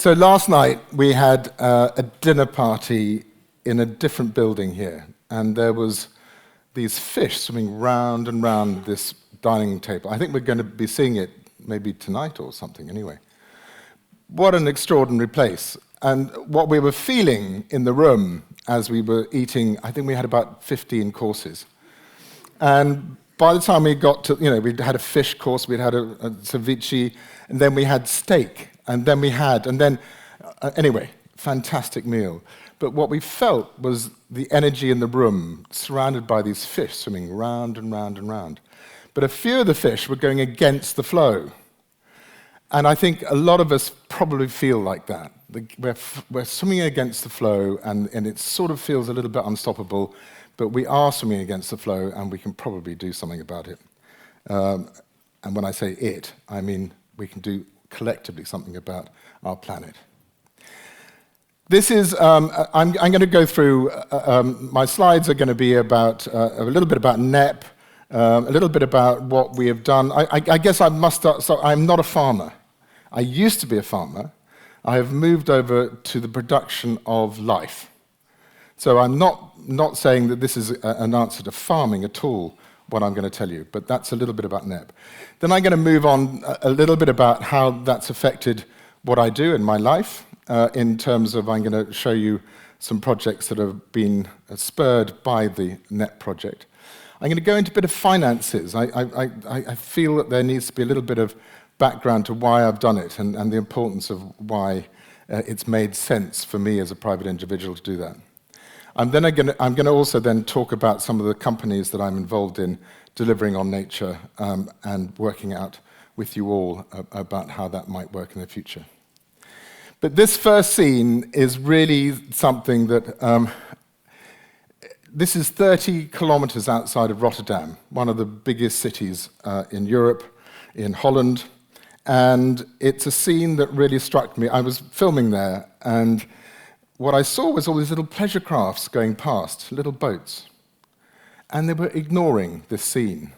So last night we had a dinner party in a different building here, and there was these fish swimming round and round this dining table. I think we're going to be seeing it maybe tonight or something anyway. What an extraordinary place. And what we were feeling in the room as we were eating, I think we had about 15 courses. And by the time we got to, we'd had a fish course, we'd had a ceviche, and then we had steak, anyway, fantastic meal. But what we felt was the energy in the room, surrounded by these fish swimming round and round and round. But a few of the fish were going against the flow. And I think a lot of us probably feel like that. We're swimming against the flow, and it sort of feels a little bit unstoppable, but we are swimming against the flow, and we can probably do something about it. And when I say it, I mean we can do collectively something about our planet. This is, I'm going to go through, my slides are going to be about, a little bit about Knepp, a little bit about what we have done. I guess I must start, so I'm not a farmer. I used to be a farmer. I have moved over to the production of life. So I'm not saying that this is an answer to farming at all, what I'm going to tell you, but that's a little bit about Knepp. Then I'm going to move on a little bit about how that's affected what I do in my life, in terms of I'm going to show you some projects that have been spurred by the Knepp project. I'm going to go into a bit of finances. I feel that there needs to be a little bit of background to why I've done it and the importance of why it's made sense for me as a private individual to do that. I'm going to also then talk about some of the companies that I'm involved in delivering on nature and working out with you all about how that might work in the future. But this first scene is really something that, this is 30 kilometers outside of Rotterdam, one of the biggest cities in Europe, in Holland. And it's a scene that really struck me. I was filming there, and what I saw was all these little pleasure crafts going past, little boats. And they were ignoring this scene.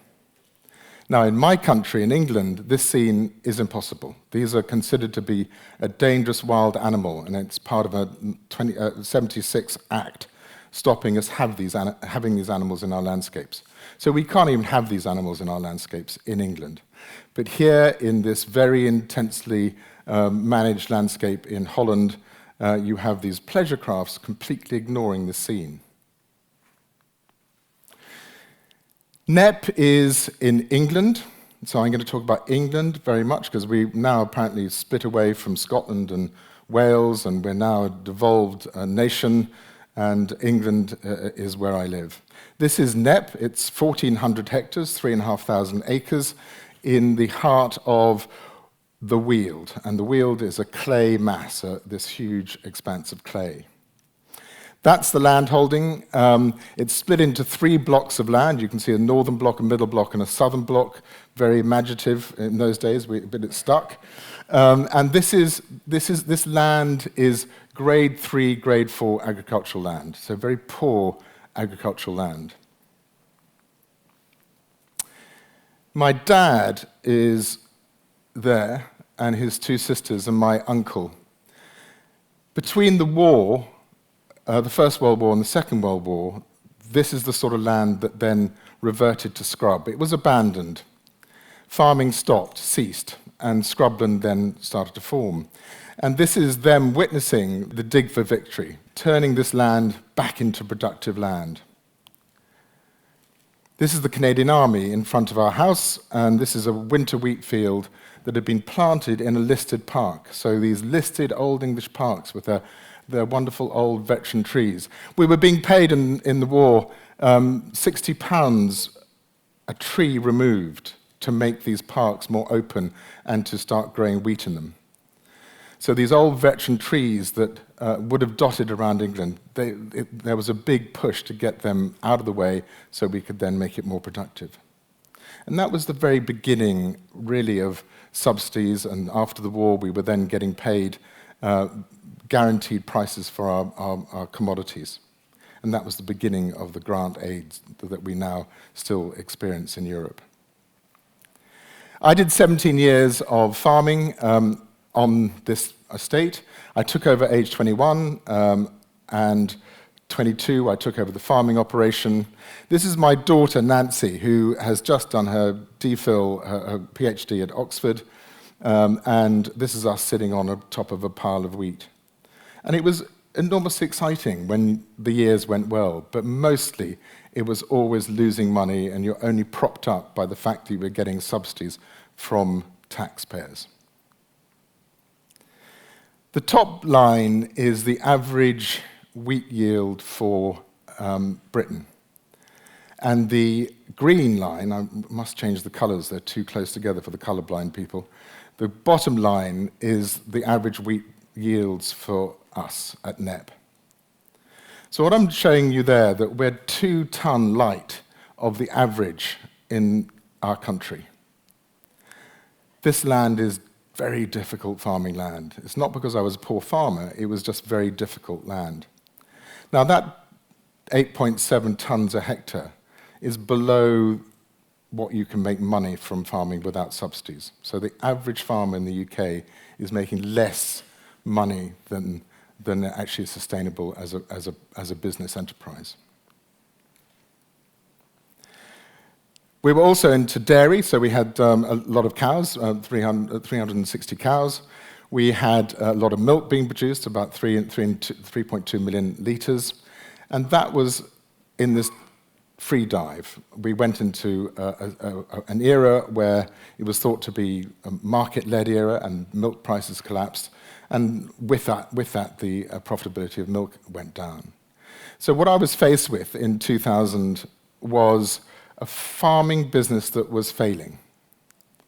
Now, in my country, in England, this scene is impossible. These are considered to be a dangerous wild animal, and it's part of a 76 Act stopping us having these animals in our landscapes. So we can't even have these animals in our landscapes in England. But here, in this very intensely managed landscape in Holland, you have these pleasure crafts completely ignoring the scene. Knepp is in England, so I'm going to talk about England very much, because we now apparently split away from Scotland and Wales, and we're now a devolved nation, and England is where I live. This is Knepp. It's 1,400 hectares, 3,500 acres, in the heart of the Weald. And the Weald is a clay mass, this huge expanse of clay. That's the land holding. It's split into 3 blocks of land. You can see a northern block, a middle block, and a southern block. Very imaginative in those days, but it's stuck. And this land is grade 3, grade 4 agricultural land, so very poor agricultural land. My dad is there, and his 2 sisters, and my uncle. Between the war, the First World War and the Second World War, this is the sort of land that then reverted to scrub. It was abandoned. Farming stopped, ceased, and scrubland then started to form. And this is them witnessing the dig for victory, turning this land back into productive land. This is the Canadian Army in front of our house, and this is a winter wheat field that had been planted in a listed park. So these listed old English parks with their wonderful old veteran trees. We were being paid in the war £60 a tree removed to make these parks more open and to start growing wheat in them. So these old veteran trees that would have dotted around England, there was a big push to get them out of the way so we could then make it more productive. And that was the very beginning, really, of subsidies, and after the war we were then getting paid guaranteed prices for our commodities. And that was the beginning of the grant aid that we now still experience in Europe. I did 17 years of farming on this estate. I took over age 21, and 22, I took over the farming operation. This is my daughter, Nancy, who has just done her DPhil, her PhD at Oxford, and this is us sitting on the top of a pile of wheat. And it was enormously exciting when the years went well, but mostly it was always losing money, and you're only propped up by the fact that you were getting subsidies from taxpayers. The top line is the average wheat yield for Britain. And the green line, I must change the colors, they're too close together for the colorblind people. The bottom line is the average wheat yields for us at Knepp. So what I'm showing you there, that we're 2 ton light of the average in our country. This land is very difficult farming land. It's not because I was a poor farmer, it was just very difficult land. Now that 8.7 tons a hectare is below what you can make money from farming without subsidies. So the average farmer in the UK is making less money than actually is sustainable as a business enterprise. We were also into dairy, so we had a lot of cows, 360 cows. We had a lot of milk being produced, about 3.2 million litres, and that was in this free dive. We went into an era where it was thought to be a market-led era, and milk prices collapsed, and with that the profitability of milk went down. So what I was faced with in 2000 was a farming business that was failing.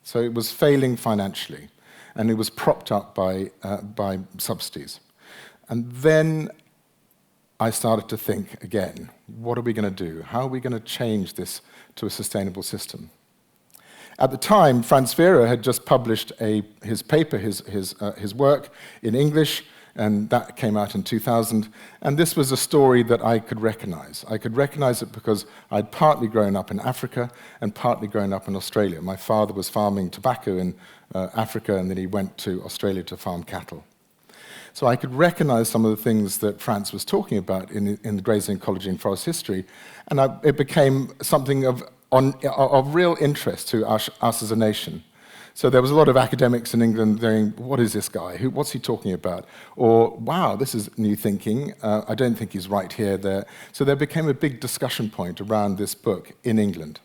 So it was failing financially, and it was propped up by subsidies. And then I started to think again, what are we going to do? How are we going to change this to a sustainable system? At the time, Franz Vera had just published his paper, his work in English, and that came out in 2000. And this was a story that I could recognize. I could recognize it because I'd partly grown up in Africa and partly grown up in Australia. My father was farming tobacco in Africa, and then he went to Australia to farm cattle. So I could recognize some of the things that Franz was talking about in the grazing ecology and forest history, and it became something of real interest to us as a nation. So there was a lot of academics in England saying, what is this guy? What's he talking about? Or, wow, this is new thinking. I don't think he's right here, there. So there became a big discussion point around this book in England.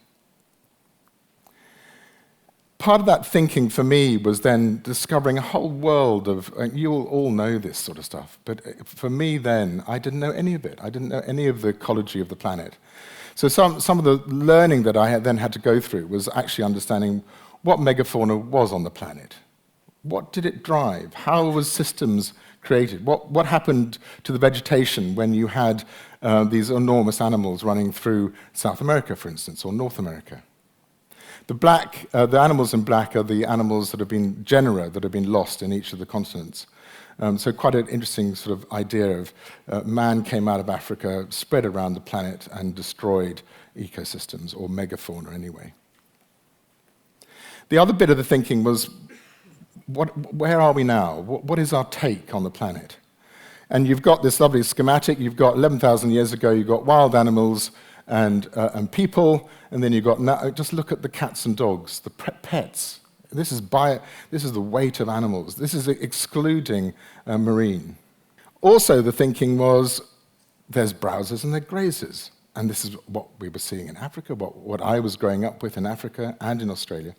Part of that thinking for me was then discovering a whole world of, you will all know this sort of stuff, but for me then, I didn't know any of it. I didn't know any of the ecology of the planet. So some of the learning that I then had to go through was actually understanding what megafauna was on the planet. What did it drive? How was systems created? What happened to the vegetation when you had these enormous animals running through South America, for instance, or North America? The animals in black are the animals that have been genera that have been lost in each of the continents. So quite an interesting sort of idea of man came out of Africa, spread around the planet, and destroyed ecosystems, or megafauna anyway. The other bit of the thinking was, where are we now? What is our take on the planet? And you've got this lovely schematic. You've got 11,000 years ago, you've got wild animals and people, and then you've got, just look at the cats and dogs, the pets. This is the weight of animals. This is excluding marine. Also, the thinking was, there's browsers and there's grazers. And this is what we were seeing in Africa, what I was growing up with in Africa and in Australia.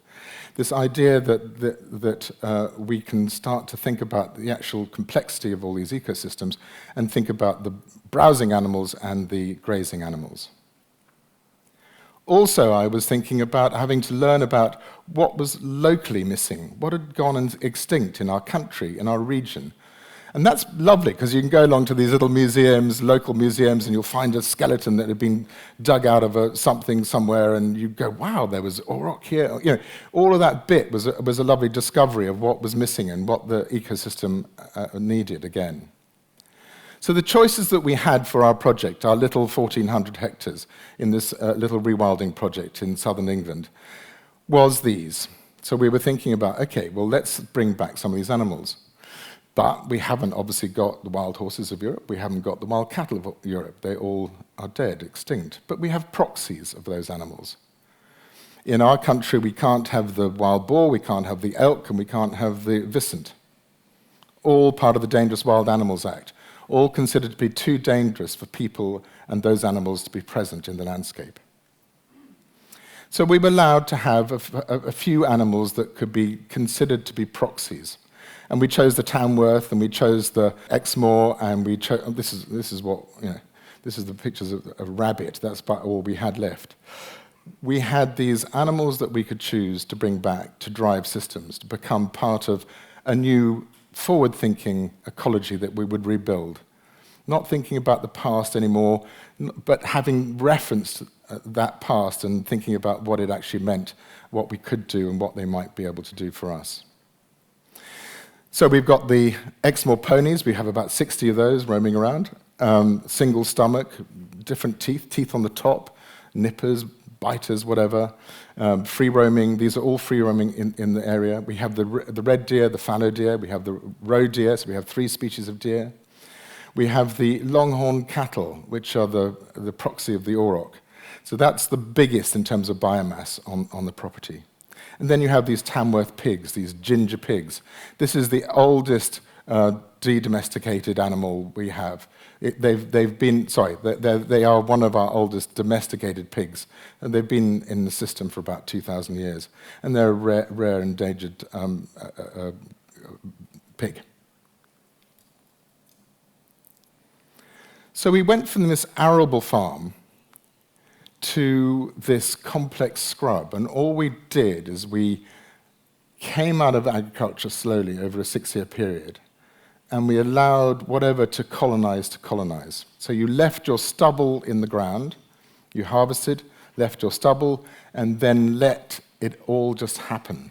This idea that we can start to think about the actual complexity of all these ecosystems and think about the browsing animals and the grazing animals. Also, I was thinking about having to learn about what was locally missing, what had gone extinct in our country, in our region. And that's lovely, because you can go along to these little museums, local museums, and you'll find a skeleton that had been dug out of something somewhere, and you go, wow, there was auroch here. You know, all of that bit was a lovely discovery of what was missing and what the ecosystem needed again. So the choices that we had for our project, our little 1,400 hectares in this little rewilding project in southern England, was these. So we were thinking about, okay, well, let's bring back some of these animals. But we haven't obviously got the wild horses of Europe. We haven't got the wild cattle of Europe. They all are dead, extinct. But we have proxies of those animals. In our country, we can't have the wild boar, we can't have the elk, and we can't have the viscount. All part of the Dangerous Wild Animals Act. All considered to be too dangerous for people and those animals to be present in the landscape. So we were allowed to have a few animals that could be considered to be proxies. And we chose the Tamworth, and we chose the Exmoor, and we chose. This is the pictures of a rabbit. That's about all we had left. We had these animals that we could choose to bring back to drive systems, to become part of a new forward-thinking ecology that we would rebuild. Not thinking about the past anymore, but having referenced that past and thinking about what it actually meant, what we could do, and what they might be able to do for us. So we've got the Exmoor ponies. We have about 60 of those roaming around. Single stomach, different teeth on the top, nippers, biters, whatever. Free roaming. These are all free roaming in the area. We have the red deer, the fallow deer. We have the roe deer, so we have 3 species of deer. We have the longhorn cattle, which are the proxy of the auroch. So that's the biggest in terms of biomass on the property. And then you have these Tamworth pigs, these ginger pigs. This is the oldest de-domesticated animal we have. They are one of our oldest domesticated pigs, and they've been in the system for about 2,000 years. And they're a rare endangered pig. So we went from this arable farm to this complex scrub, and all we did is we came out of agriculture slowly over a 6-year period, and we allowed whatever to colonize. So you left your stubble in the ground, you harvested, left your stubble, and then let it all just happen.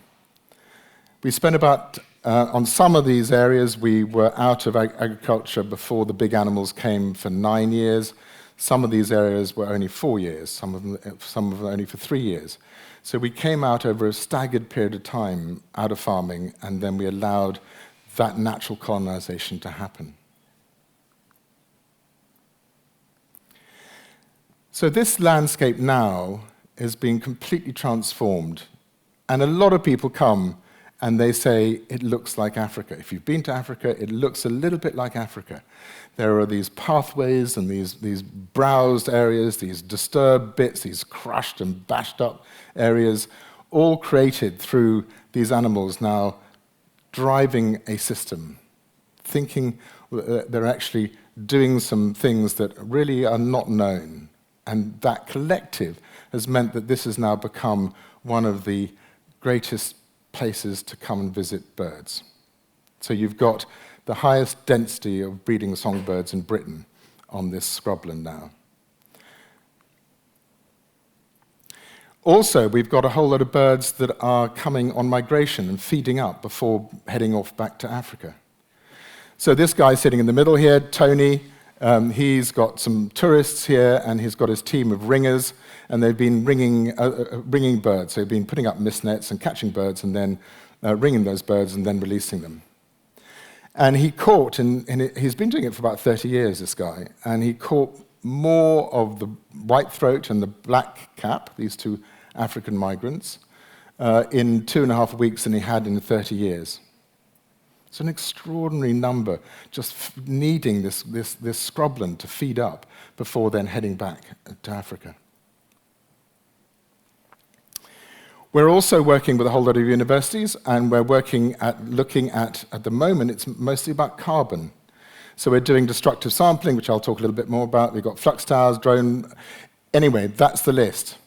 We spent about, on some of these areas, we were out of agriculture before the big animals came for 9 years. Some of these areas were only 4 years, some of them only for 3 years. So we came out over a staggered period of time out of farming, and then we allowed that natural colonization to happen. So this landscape now is being completely transformed, and a lot of people come and they say, it looks like Africa. If you've been to Africa, it looks a little bit like Africa. There are these pathways and these browsed areas, these disturbed bits, these crushed and bashed up areas, all created through these animals now driving a system, thinking they're actually doing some things that really are not known. And that collective has meant that this has now become one of the greatest places to come and visit birds. So you've got the highest density of breeding songbirds in Britain on this scrubland now. Also, we've got a whole lot of birds that are coming on migration and feeding up before heading off back to Africa. So this guy sitting in the middle here, Tony, he's got some tourists here, and he's got his team of ringers, and they've been ringing birds. They've been putting up mist nets and catching birds, and then ringing those birds and then releasing them. And he caught, and he's been doing it for about 30 years, this guy, and he caught more of the white-throat and the black cap, these 2 African migrants, in 2.5 weeks than he had in 30 years. It's an extraordinary number, just needing this scrubland to feed up before then heading back to Africa. We're also working with a whole lot of universities, and we're looking at the moment, it's mostly about carbon. So we're doing destructive sampling, which I'll talk a little bit more about. We've got flux towers, drone. Anyway, that's the list.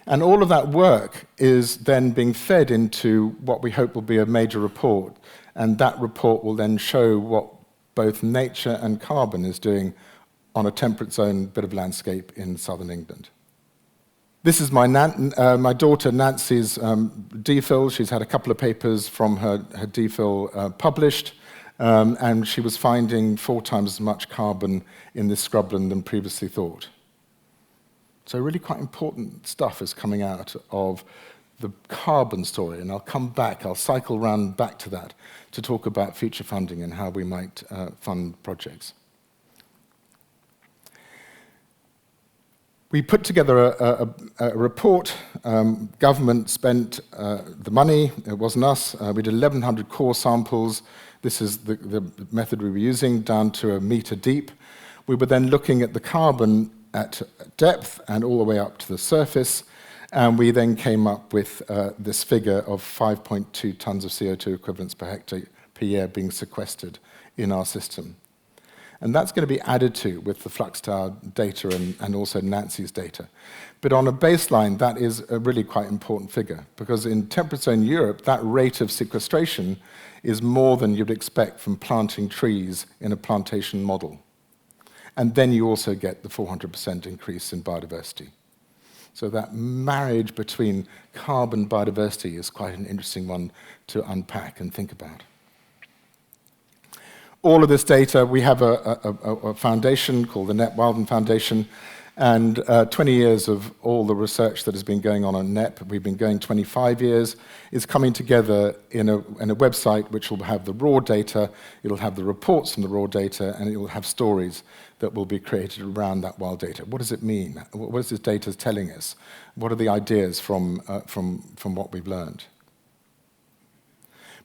And all of that work is then being fed into what we hope will be a major report, and that report will then show what both nature and carbon is doing on a temperate zone bit of landscape in southern England. This is my daughter Nancy's DPhil. She's had a couple of papers from her DPhil published, and she was finding 4 times as much carbon in this scrubland than previously thought. So really quite important stuff is coming out of the carbon story, and I'll cycle round back to that to talk about future funding and how we might fund projects. We put together a report. Government spent the money. It wasn't us. We did 1,100 core samples. This is the method we were using, down to a meter deep. We were then looking at the carbon at depth and all the way up to the surface, and we then came up with this figure of 5.2 tons of CO2 equivalents per hectare per year being sequestered in our system. And that's going to be added to with the flux tower data and also Nancy's data. But on a baseline, that is a really quite important figure, because in temperate zone Europe, that rate of sequestration is more than you'd expect from planting trees in a plantation model. And then you also get the 400% increase in biodiversity. So that marriage between carbon and biodiversity is quite an interesting one to unpack and think about. All of this data, we have a foundation called the Knepp Wildland Foundation, and 20 years of all the research that has been going on Knepp, we've been going 25 years, is coming together in a website which will have the raw data, it'll have the reports from the raw data, and it will have stories that will be created around that wild data. What does it mean? What is this data telling us? What are the ideas from what we've learned?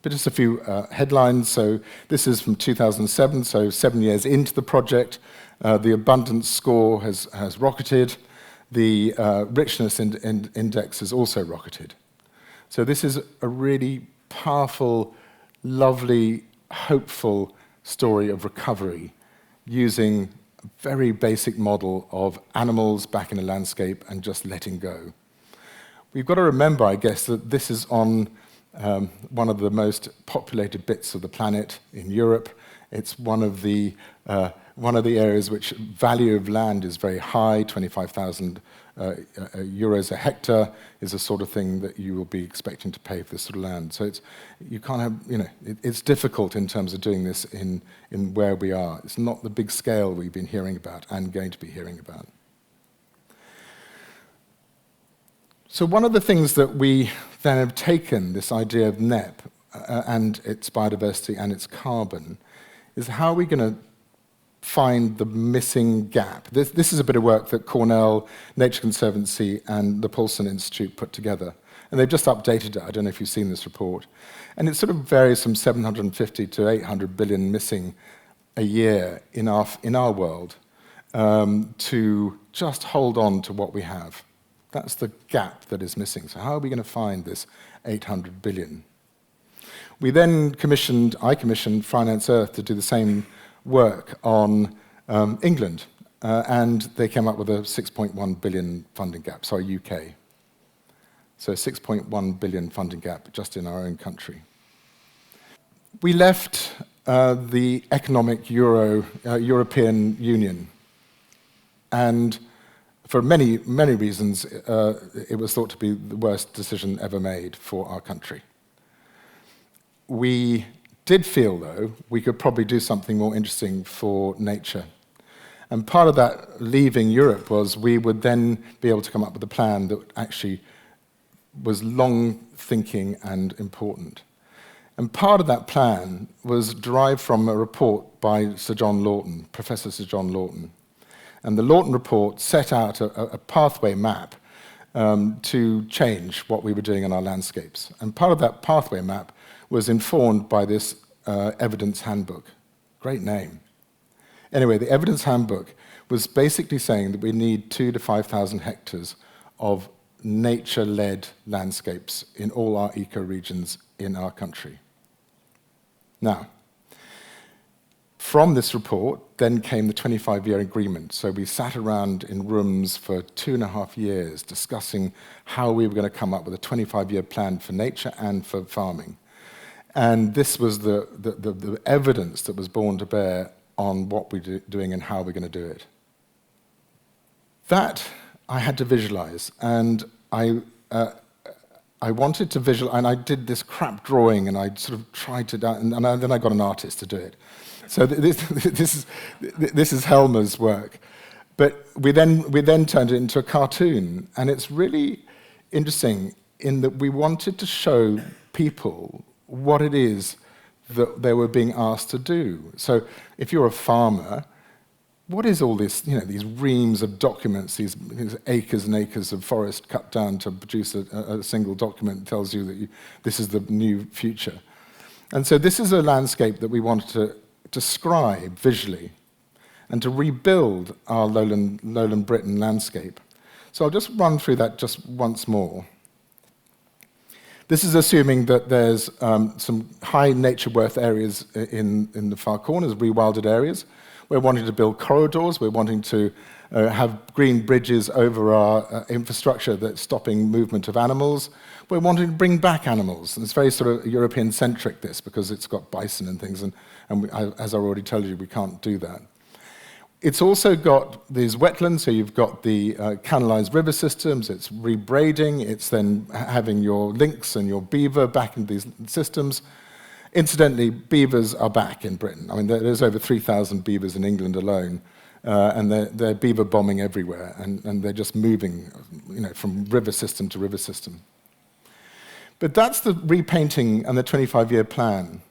But just a few headlines. So this is from 2007, so 7 years into the project. The abundance score has rocketed. The richness index has also rocketed. So this is a really powerful, lovely, hopeful story of recovery using a very basic model of animals back in a landscape and just letting go. We've got to remember, I guess, that this is on one of the most populated bits of the planet in Europe. It's one of the areas which value of land is very high. 25,000 euros a hectare is the sort of thing that you will be expecting to pay for this sort of land. So you can't have, it's difficult in terms of doing this in where we are. It's not the big scale we've been hearing about and going to be hearing about. So one of the things that we then have taken, this idea of Knepp and its biodiversity and its carbon, is how are we going to find the missing gap? This is a bit of work that Cornell, Nature Conservancy, and the Paulson Institute put together. And they've just updated it. I don't know if you've seen this report. And it sort of varies from 750 to 800 billion missing a year in our world to just hold on to what we have. That's the gap that is missing. So how are we going to find this 800 billion? We then I commissioned Finance Earth to do the same work on England, and they came up with a 6.1 billion funding gap, sorry, UK. So 6.1 billion funding gap just in our own country. We left the economic European Union, and for many, many reasons, it was thought to be the worst decision ever made for our country. We did feel, though, we could probably do something more interesting for nature. And part of that leaving Europe was we would then be able to come up with a plan that actually was long-thinking and important. And part of that plan was derived from a report by Sir John Lawton, Professor Sir John Lawton. And the Lawton report set out a pathway map to change what we were doing in our landscapes. And part of that pathway map was informed by this evidence handbook. Great name. Anyway, the evidence handbook was basically saying that we need 2,000 to 5,000 hectares of nature-led landscapes in all our ecoregions in our country. Now, from this report, then came the 25-year agreement. So we sat around in rooms for 2.5 years discussing how we were going to come up with a 25-year plan for nature and for farming. And this was the evidence that was born to bear on what we're doing and how we're going to do it. That I had to visualize, and I wanted to visualize, and I did this crap drawing, and I sort of tried to, and then I got an artist to do it. So this is Helmer's work, but we then turned it into a cartoon, and it's really interesting. in that we wanted to show people what it is that they were being asked to do. So if you're a farmer, what is all this, these reams of documents, these acres and acres of forest cut down to produce a single document that tells you that this is the new future? And so this is a landscape that we wanted to describe visually and to rebuild our lowland Britain landscape. So I'll just run through that just once more. This is assuming that there's some high nature worth areas in the far corners, rewilded areas. We're wanting to build corridors. We're wanting to have green bridges over our infrastructure that's stopping movement of animals. We're wanting to bring back animals. And it's very sort of European-centric, this, because it's got bison and things. And as I already told you, we can't do that. It's also got these wetlands, so you've got the canalized river systems, it's rebraiding, it's then having your lynx and your beaver back in these systems. Incidentally, beavers are back in Britain. I mean, there's over 3,000 beavers in England alone, and they're beaver bombing everywhere, and they're just moving, from river system to river system. But that's the repainting and the 25-year plan.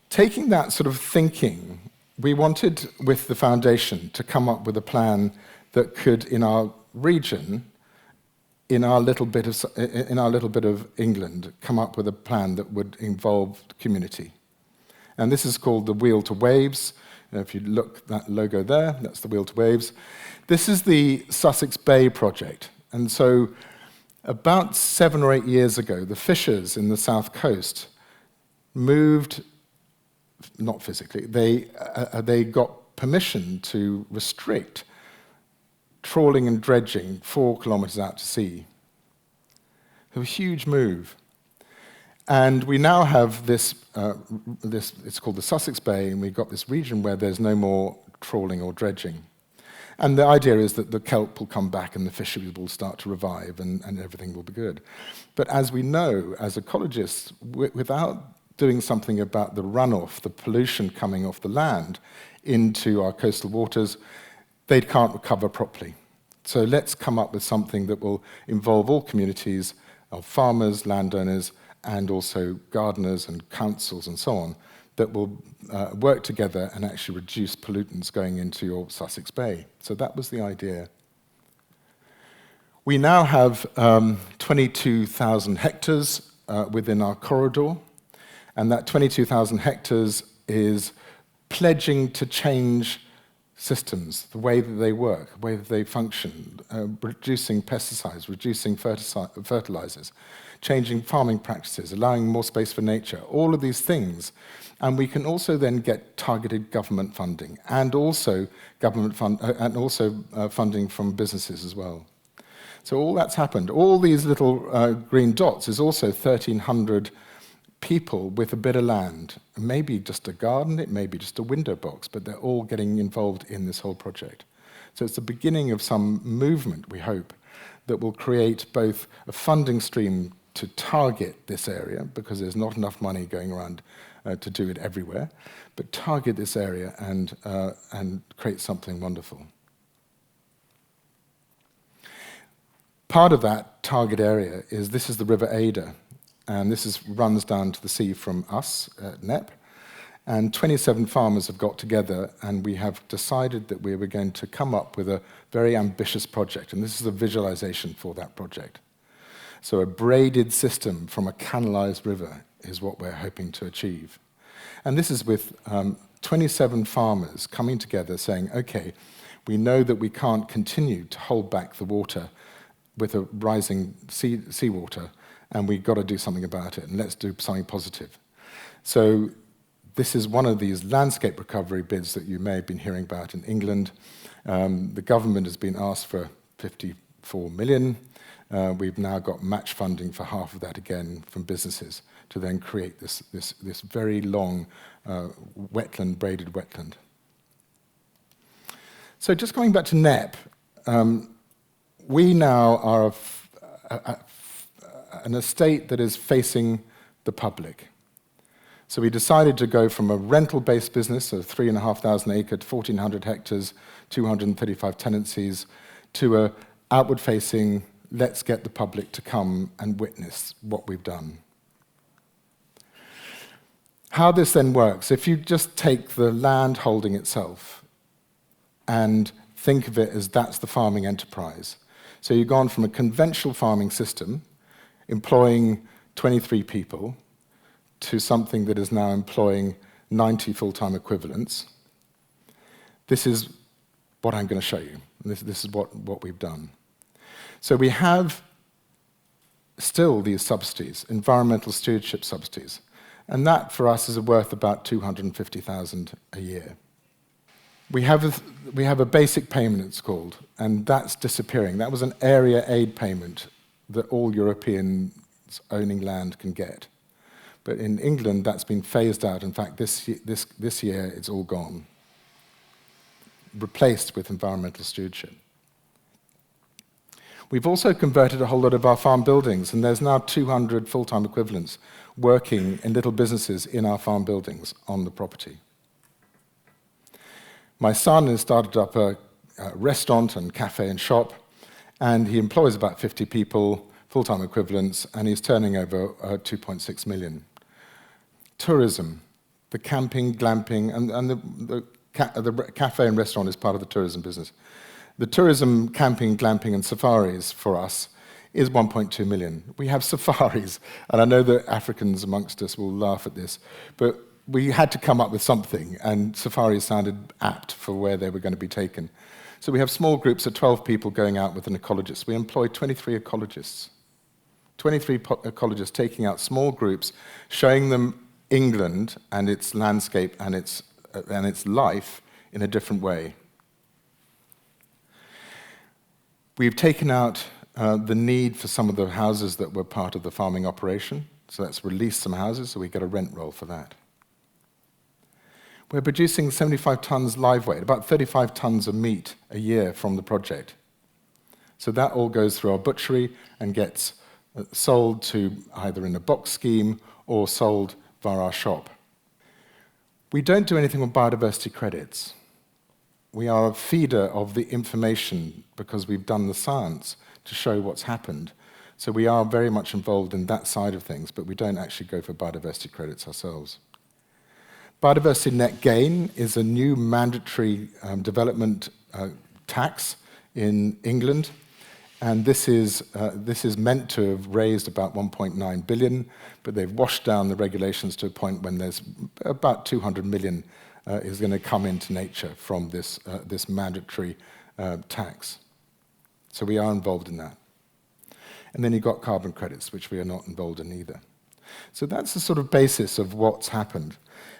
Taking that sort of thinking, we wanted, with the foundation, to come up with a plan that could, in our region, in our little bit of England, come up with a plan that would involve community. And this is called the Wheel to Waves. If you look at that logo there, that's the Wheel to Waves. This is the Sussex Bay project. And so about 7 or 8 years ago, the fishers in the south coast moved, not physically, they got permission to restrict trawling and dredging 4 kilometers out to sea. A huge move. And we now have this, it's called the Sussex Bay, and we've got this region where there's no more trawling or dredging. And the idea is that the kelp will come back and the fisheries will start to revive and everything will be good. But as we know, as ecologists, without doing something about the runoff, the pollution coming off the land into our coastal waters, they can't recover properly. So let's come up with something that will involve all communities of farmers, landowners, and also gardeners and councils and so on, that will work together and actually reduce pollutants going into your Sussex Bay. So that was the idea. We now have 22,000 hectares within our corridor, and that 22,000 hectares is pledging to change systems, the way that they work, the way that they function, reducing pesticides, reducing fertilizers, changing farming practices, allowing more space for nature, all of these things. And we can also then get targeted government funding, and also funding from businesses as well. So all that's happened. All these little green dots is also 1,300 people with a bit of land. It may be just a garden, it may be just a window box, but they're all getting involved in this whole project. So it's the beginning of some movement, we hope, that will create both a funding stream to target this area, because there's not enough money going around to do it everywhere, but target this area and create something wonderful. Part of that target area is, this is the River Ada, and this runs down to the sea from us at Knepp. And 27 farmers have got together, and we have decided that we were going to come up with a very ambitious project, and this is a visualization for that project. So a braided system from a canalized river is what we're hoping to achieve. And this is with 27 farmers coming together saying, okay, we know that we can't continue to hold back the water with a rising seawater, and we've got to do something about it, and let's do something positive. So this is one of these landscape recovery bids that you may have been hearing about in England. The government has been asked for 54 million. We've now got match funding for half of that again from businesses to then create this very long braided wetland. So just going back to Knepp, we now are an estate that is facing the public. So we decided to go from a rental-based business of 3,500 acres, 1,400 hectares, 235 tenancies, to a outward-facing let's get the public to come and witness what we've done. How this then works, if you just take the land holding itself and think of it as that's the farming enterprise. So you've gone from a conventional farming system, employing 23 people, to something that is now employing 90 full-time equivalents. This is what I'm going to show you. This is what we've done. So we have still these subsidies, environmental stewardship subsidies, and that for us is worth about $250,000 a year. We have a basic payment, it's called, and that's disappearing. That was an area aid payment that all Europeans owning land can get. But in England, that's been phased out. In fact, this year, it's all gone, replaced with environmental stewardship. We've also converted a whole lot of our farm buildings, and there's now 200 full-time equivalents working in little businesses in our farm buildings on the property. My son has started up a restaurant and cafe and shop, and he employs about 50 people, full-time equivalents, and he's turning over 2.6 million. Tourism, the camping, glamping, and the cafe and restaurant is part of the tourism business. The tourism, camping, glamping, and safaris for us is 1.2 million. We have safaris, and I know that Africans amongst us will laugh at this, but we had to come up with something, and safaris sounded apt for where they were going to be taken. So we have small groups of 12 people going out with an ecologist. We employ 23 ecologists. 23 ecologists taking out small groups, showing them England and its landscape and its life in a different way. We've taken out the need for some of the houses that were part of the farming operation, so that's released some houses, so we get a rent roll for that. We're producing 75 tons live weight, about 35 tons of meat a year from the project. So that all goes through our butchery and gets sold to either in a box scheme or sold via our shop. We don't do anything with biodiversity credits. We are a feeder of the information because we've done the science to show what's happened. So we are very much involved in that side of things, but we don't actually go for biodiversity credits ourselves. Biodiversity net gain is a new mandatory development tax in England, and this is meant to have raised about 1.9 billion, but they've washed down the regulations to a point when there's about 200 million is going to come into nature from this mandatory tax. So we are involved in that. And then you've got carbon credits, which we are not involved in either. So that's the sort of basis of what's happened.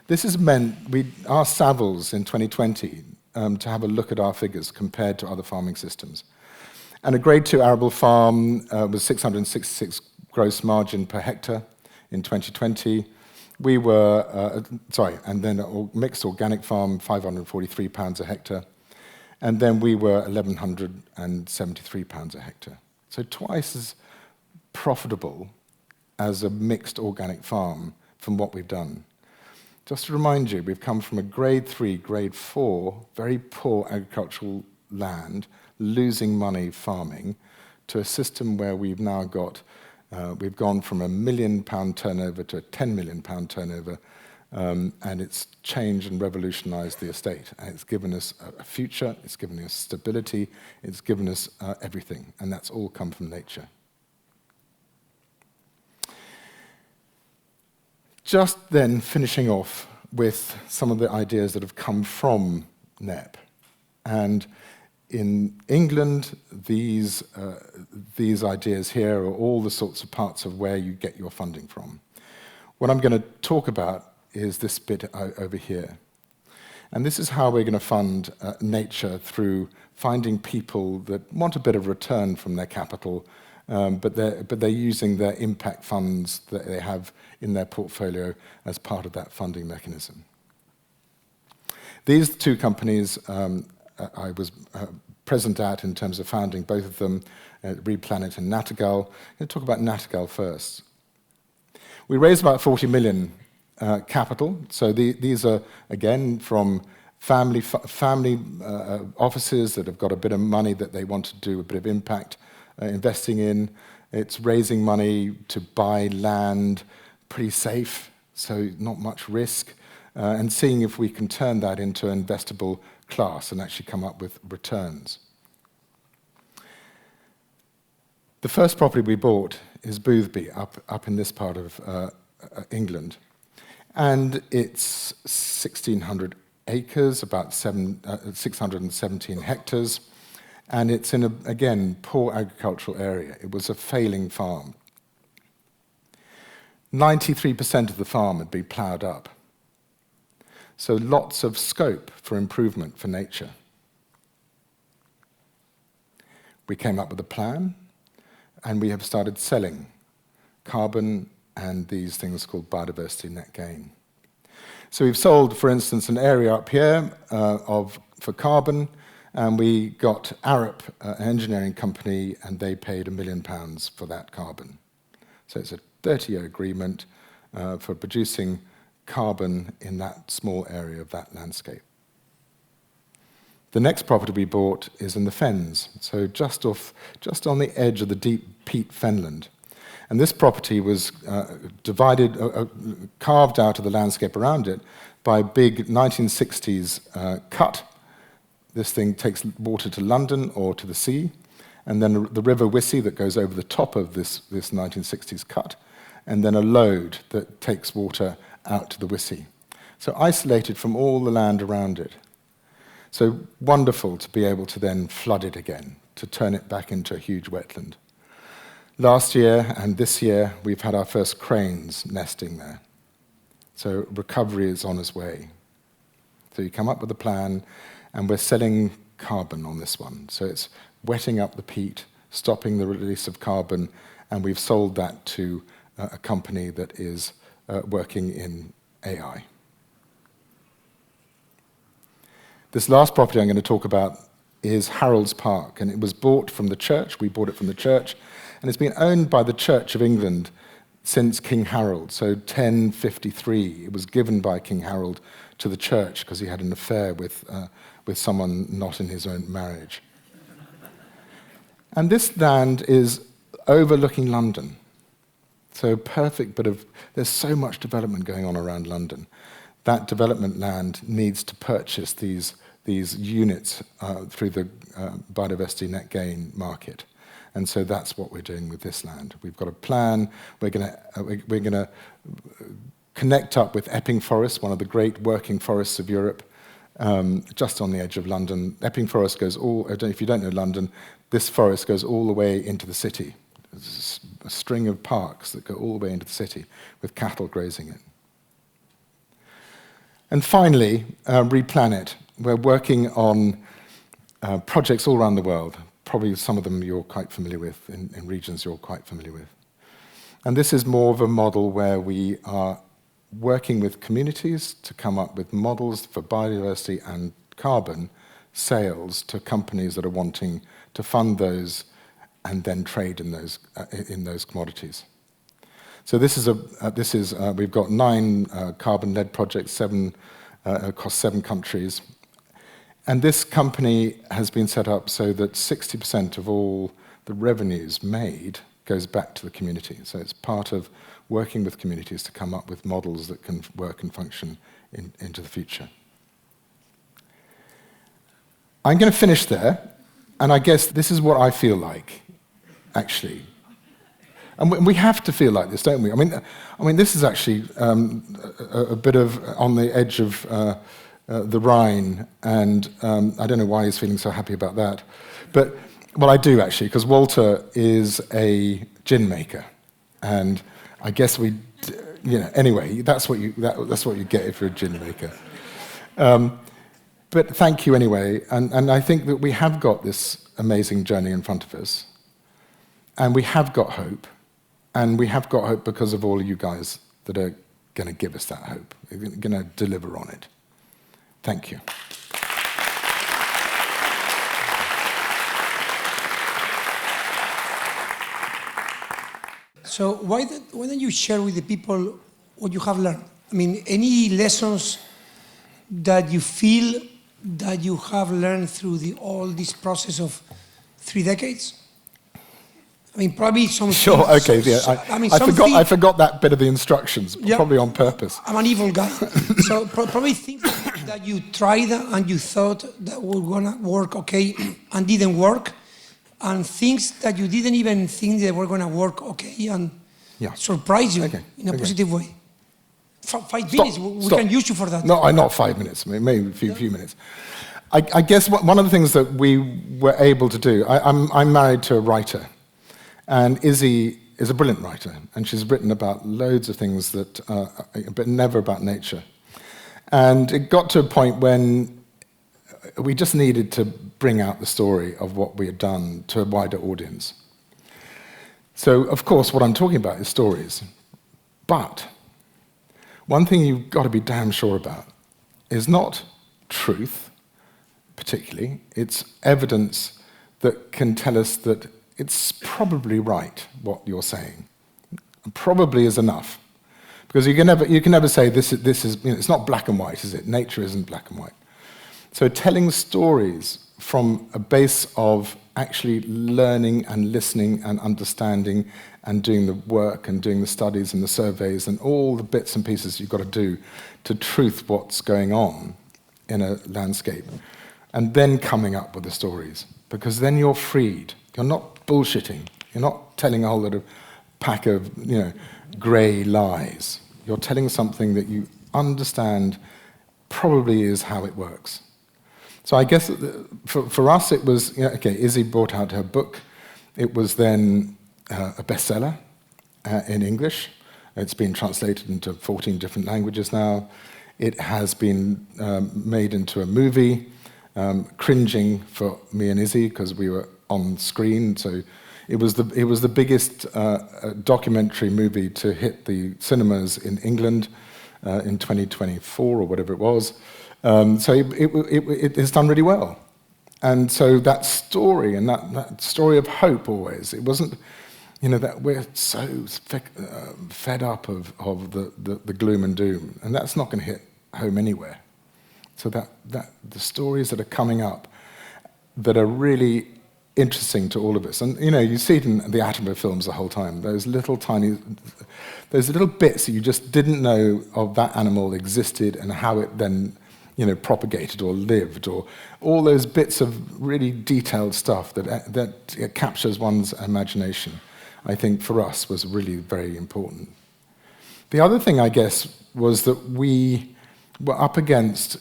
This has meant we asked Savills in 2020 to have a look at our figures compared to other farming systems. And a grade 2 arable farm was 666 gross margin per hectare in 2020. We were, and then a mixed organic farm, £543 a hectare. And then we were £1,173 a hectare. So twice as profitable as a mixed organic farm from what we've done. Just to remind you, we've come from a grade 3, grade 4, very poor agricultural land, losing money farming, to a system where we've now got, we've gone from £1 million turnover to a £10 million turnover, and it's changed and revolutionized the estate. And it's given us a future, it's given us stability, it's given us everything, and that's all come from nature. Just then finishing off with some of the ideas that have come from Knepp. And in England, these ideas here are all the sorts of parts of where you get your funding from. What I'm going to talk about is this bit over here. And this is how we're going to fund nature through finding people that want a bit of return from their capital, but they're using their impact funds that they have in their portfolio as part of that funding mechanism. These two companies I was present at in terms of founding both of them, Replanet and Nattergal. I'm going to talk about Nattergal first. We raised about 40 million capital. So these are, again, from family offices that have got a bit of money that they want to do a bit of impact investing in. It's raising money to buy land, pretty safe, so not much risk, and seeing if we can turn that into an investable class and actually come up with returns. The first property we bought is Boothby, up in this part of England. And it's 1,600 acres, about 617 hectares. And it's in, again, poor agricultural area. It was a failing farm. 93% of the farm had been ploughed up. So lots of scope for improvement for nature. We came up with a plan, and we have started selling carbon and these things called biodiversity net gain. So we've sold, for instance, an area up here for carbon, and we got Arup, an engineering company, and they paid £1 million for that carbon. So it's a 30-year agreement for producing carbon in that small area of that landscape. The next property we bought is in the Fens, so just on the edge of the deep peat fenland. And this property was carved out of the landscape around it by a big 1960s cut. This thing takes water to London or to the sea, and then the River Wissey that goes over the top of this 1960s cut, and then a lode that takes water out to the Wissey. So isolated from all the land around it. So wonderful to be able to then flood it again, to turn it back into a huge wetland. Last year and this year, we've had our first cranes nesting there. So recovery is on its way. So you come up with a plan, and we're selling carbon on this one. So it's wetting up the peat, stopping the release of carbon, and we've sold that to a company that is working in AI. This last property I'm going to talk about is Harold's Park, and it was bought from the church. We bought it from the church, and it's been owned by the Church of England since King Harold. So 1053, it was given by King Harold to the church because he had an affair with someone not in his own marriage. And this land is overlooking London. So perfect, but there's so much development going on around London. That development land needs to purchase these units through the biodiversity net gain market. And so that's what we're doing with this land. We've got a plan. We're going to connect up with Epping Forest, one of the great working forests of Europe, just on the edge of London. Epping Forest goes if you don't know London, this forest goes all the way into the city. There's a string of parks that go all the way into the city with cattle grazing it. And finally, Replanet. We're working on projects all around the world. Probably some of them you're quite familiar with, in regions you're quite familiar with. And this is more of a model where we are working with communities to come up with models for biodiversity and carbon sales to companies that are wanting to fund those and then trade in those commodities. So we've got 9 carbon-led projects, across 7 countries. And this company has been set up so that 60% of all the revenues made goes back to the community. So it's part of working with communities to come up with models that can work and function into the future. I'm going to finish there, and I guess this is what I feel like, actually. And we have to feel like this, don't we? I mean, this is actually a bit of on the edge of the Rhine, and I don't know why he's feeling so happy about that. But, well, I do, actually, because Walter is a gin maker. And I guess anyway, that's what you get if you're a gin maker. But thank you anyway, and I think that we have got this amazing journey in front of us. And we have got hope. And we have got hope because of all of you guys that are going to give us that hope. You're going to deliver on it. Thank you. So why don't you share with the people what you have learned? I mean, any lessons that you feel that you have learned through all this process of 3 decades? I mean, probably some Sure, things, okay, yeah. I forgot that bit of the instructions, probably on purpose. I'm an evil guy. So probably things that you tried and you thought that were gonna work okay and didn't work, and things that you didn't even think they were gonna work okay and surprise you in a positive way. 5 minutes, we can use you for that. No, not 5 minutes, maybe a few minutes. I guess one of the things that we were able to do, I'm married to a writer, and Izzy is a brilliant writer, and she's written about loads of things but never about nature. And it got to a point when we just needed to bring out the story of what we had done to a wider audience. So, of course, what I'm talking about is stories. But one thing you've got to be damn sure about is not truth, particularly. It's evidence that can tell us that it's probably right what you're saying. Probably is enough, because you can never say this is it's not black and white, is it? Nature isn't black and white. So telling stories from a base of actually learning and listening and understanding and doing the work and doing the studies and the surveys and all the bits and pieces you've got to do to truth what's going on in a landscape, and then coming up with the stories, because then you're freed. You're not bullshitting. You're not telling a whole lot of pack of grey lies. You're telling something that you understand probably is how it works. So I guess for us it was, Izzy brought out her book. It was then a bestseller in English. It's been translated into 14 different languages now. It has been made into a movie, cringing for me and Izzy because we were on screen. So it was the biggest documentary movie to hit the cinemas in England in 2024 or whatever it was. So it has done really well. And so that story, and that story of hope always, it wasn't, that we're so fed up of the gloom and doom, and that's not going to hit home anywhere. So that the stories that are coming up that are really interesting to all of us, and you see it in the Attenborough films the whole time, those little bits that you just didn't know of that animal existed and how it then propagated or lived, or all those bits of really detailed stuff that captures one's imagination, I think for us was really very important. The other thing, I guess, was that we were up against,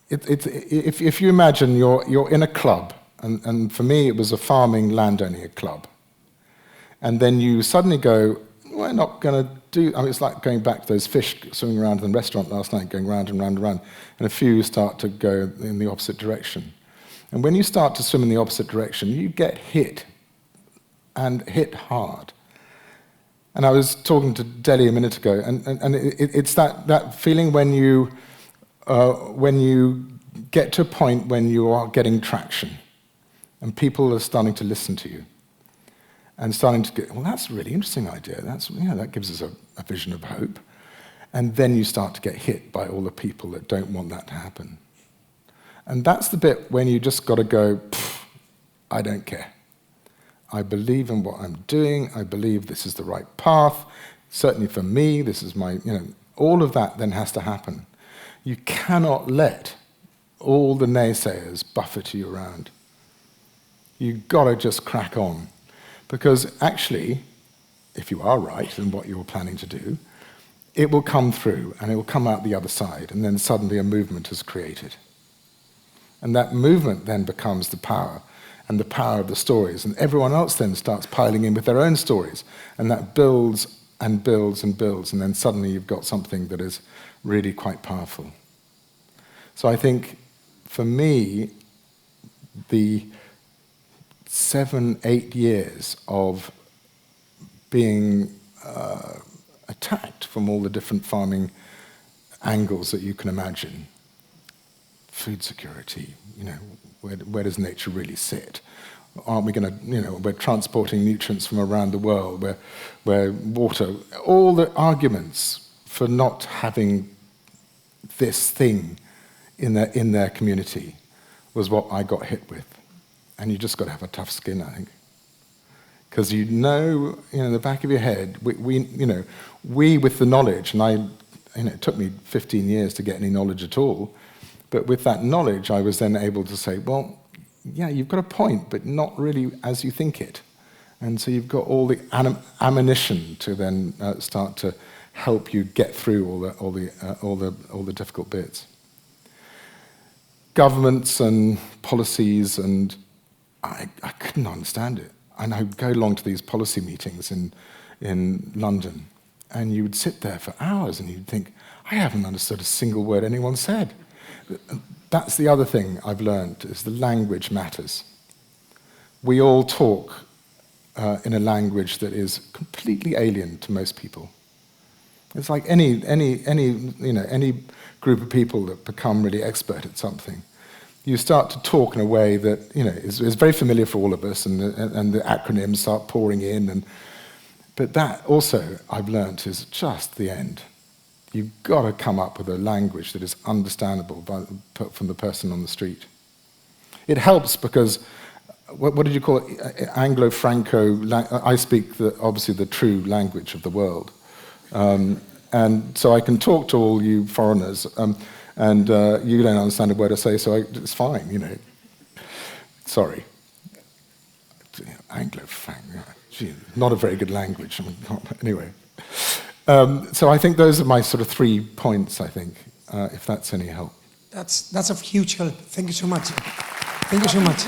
if you imagine you're in a club, and for me it was a farming landowning club, and then you suddenly go, we're not going to do, it's like going back to those fish swimming around in the restaurant last night, going round and round and round, and a few start to go in the opposite direction. And when you start to swim in the opposite direction, you get hit, and hit hard. And I was talking to Deli a minute ago, and it's that feeling when you get to a point when you are getting traction, and people are starting to listen to you. And starting to get, well, that's a really interesting idea. That gives us a vision of hope. And then you start to get hit by all the people that don't want that to happen. And that's the bit when you just got to go, I don't care. I believe in what I'm doing. I believe this is the right path. Certainly for me, this is my, all of that then has to happen. You cannot let all the naysayers buffet you around. You've got to just crack on. Because actually, if you are right in what you're planning to do, it will come through and it will come out the other side, and then suddenly a movement is created. And that movement then becomes the power, and the power of the stories, and everyone else then starts piling in with their own stories, and that builds and builds and builds, and then suddenly you've got something that is really quite powerful. So I think, for me, the 7-8 years of being attacked from all the different farming angles that you can imagine. Food security, where does nature really sit? Aren't we going to, we're transporting nutrients from around the world, where water, all the arguments for not having this thing in their community was what I got hit with. And you just got to have a tough skin, I think. Because in the back of your head, we with the knowledge, and it took me 15 years to get any knowledge at all, but with that knowledge, I was then able to say, well, yeah, you've got a point, but not really as you think it. And so you've got all the ammunition to then start to help you get through all the difficult bits. Governments and policies, and I couldn't understand it. And I would go along to these policy meetings in London, and you would sit there for hours, and you'd think, I haven't understood a single word anyone said. That's the other thing I've learned, is the language matters. We all talk in a language that is completely alien to most people. It's like any group of people that become really expert at something. You start to talk in a way that is very familiar for all of us, and the acronyms start pouring in. But that also, I've learnt, is just the end. You've got to come up with a language that is understandable from the person on the street. It helps because, what did you call it? Anglo-Franco, I speak obviously the true language of the world. And so I can talk to all you foreigners, and you don't understand a word I say, so it's fine, Sorry. Anglo-Franco, not a very good language. Anyway. So I think those are my sort of 3 points, I think, if that's any help. That's of huge help. Thank you so much. Thank you so much.